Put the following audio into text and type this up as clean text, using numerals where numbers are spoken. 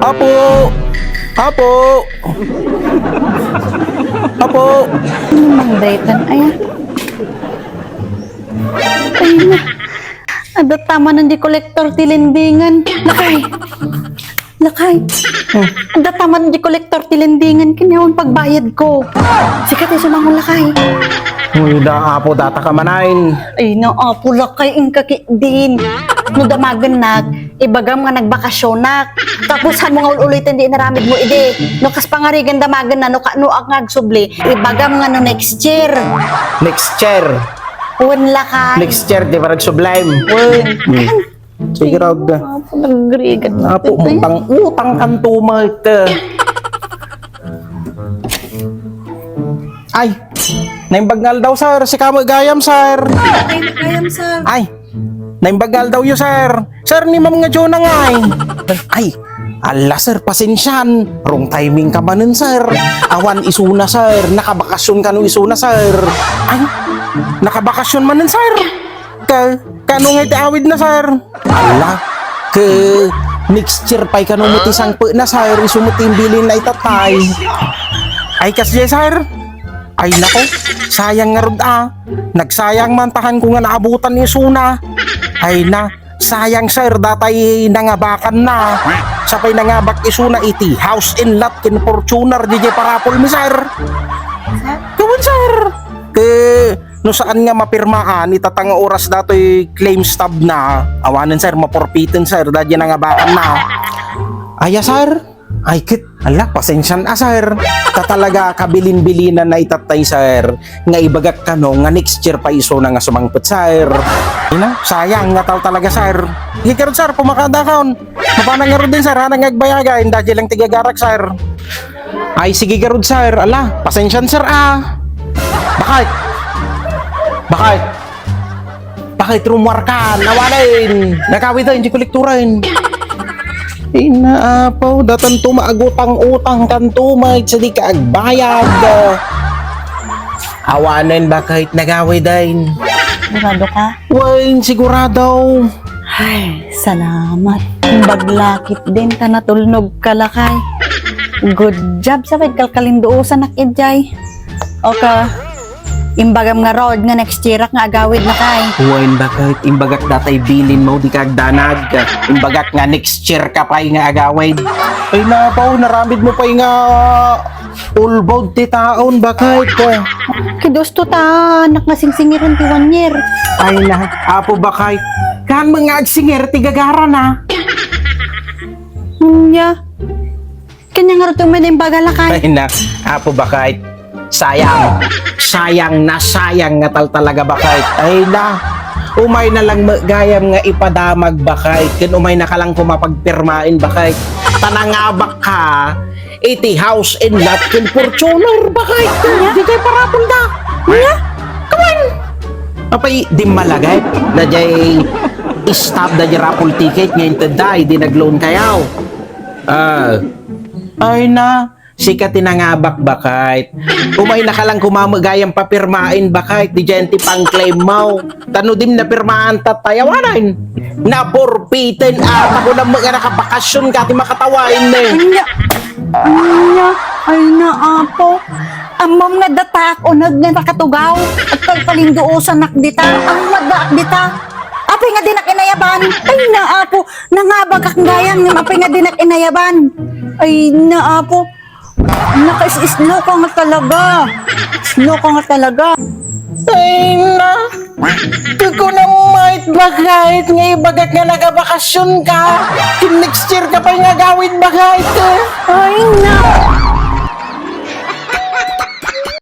Apo! Apo! Apo! Mang daytan ay. Ay na. Ada tama ng di kolektor tilendingan. Lakay. Lakay. Ada tama ng di kolektor tilendingan kinyawan pagbayad ko. Sikat ay sumangong lakay. Uy, da apo data ka manain. Ay na apo lakay ang kakidin. No damagan ibagam nga nagbakasyon nak. Tapos han mga ulitin di naramid mo ide. No kas pangarigan damagan na no kanuak ngagsubli. Ibagam nga no next year. Next chair. Uwan lakay. Next chair, di ba sublime? Sige raw da. Apo nagrigan na. Apo, utang kan tumat. Ay, naimbagal daw sir, si kamo gayam sir. Ay, kayam sir. Ay, naimbagal daw yun sir. Sir, ni ma'am nga Jonah nga ay. Ala sir, pasensyan. Wrong timing ka manin sir. Awan isuna sir, nakabakasyon ka nung isuna sir. Ay, nakabakasyon manin sir. Kano nga itiawid na sir. Ala, next year pa'y kano mutisang po na sir. Isumutin bilin na itatay. Ay kasi sir. Ay nako, sayang nga rod Nagsayang mantahan ko nga naabutan ni Suna. Ay na, sayang sir, datay nangabakan na. Sapay nangabak isuna iti, house in lot, kin Fortuner, DJ Parapol mi sir. Gawin sir. No saan nga mapirmaan, itatang oras dato'y claim stub na. Awanan sir, maporpitin sir, dadya nangabakan na. Aya sir. Ay kit, ala, pasensyan sir. Talaga kabilin-bilinan na itatay sir. Nga ibagak ka no, nga next year pa iso na nga sumangpet sir. Ina, sayang nga tao talaga sir. Hikarod sir, pumakada kaon. Mapanang nga din sir, hanang agbayaga, hindi lang tigagarak sir. Ay sige garod sir, ala, pasensyan sir Bakit? Bakit? Bakit rumwar ka? Nawanin! Nakawit hindi kolekturin. Inaapaw, datan tumaagutang utang kan tumay sa di ka agbayad. Awanan ba kahit nagawi din? Sigurado ka? Wain, sigurado. Ay, salamat. Baglakit din ta natulnog ka lakay. Good job sa kalkalinduusan nakidjay. Okay. Imbagam nga road nga next year nga agawid na kay. Wain ba kahit imbagak datay bilin mo di ka agdanag. Imbagak nga next year ka pa nga agawid. Ay napaw, naramid mo pa nga ulbod ti taon ba kahit Kidusto ta, anak nga singsingiran ti 1 year. Ay na, apo ba kahit kan mga agsinger ti gagara na. Nya. Kanya nga rin may imbaga lakay. Ay na, apo ba kahit sayang na sayang nga talaga ba kahit ay na umay na lang gayam nga ipadamag ba kahit kin umay na ka lang kumapagpirmain ba kahit tanangabak ka iti house in lot kin Fortuner ba kahit di kay parapol da nga kawan apay di malagay da jay stop da jay rapol ticket ngayon taday di nag-loan kayaw ay na sikat tinangabak bakit umay na ka lang kumamagayang papirmain bakit di jenti pang claim mo tanudim na pirmaan tatayawanan na porpitin ako na mga nakabakasyon ka ti makatawain Ay na apo. Amam nga datak o nga nakatugaw at kalkalinduusan nakdita ang madak dita. Apay nga dinak inayaban. Ay na apo. Nangabag gayam ng apay nga dinak inayaban. Ay na apo. Nakais-slow ka nga talaga. Slow ka nga talaga. ay na di ko na might bakit nga ibagak nga nagabakasyon ka next year ka pa nga gawin bakit Ay na.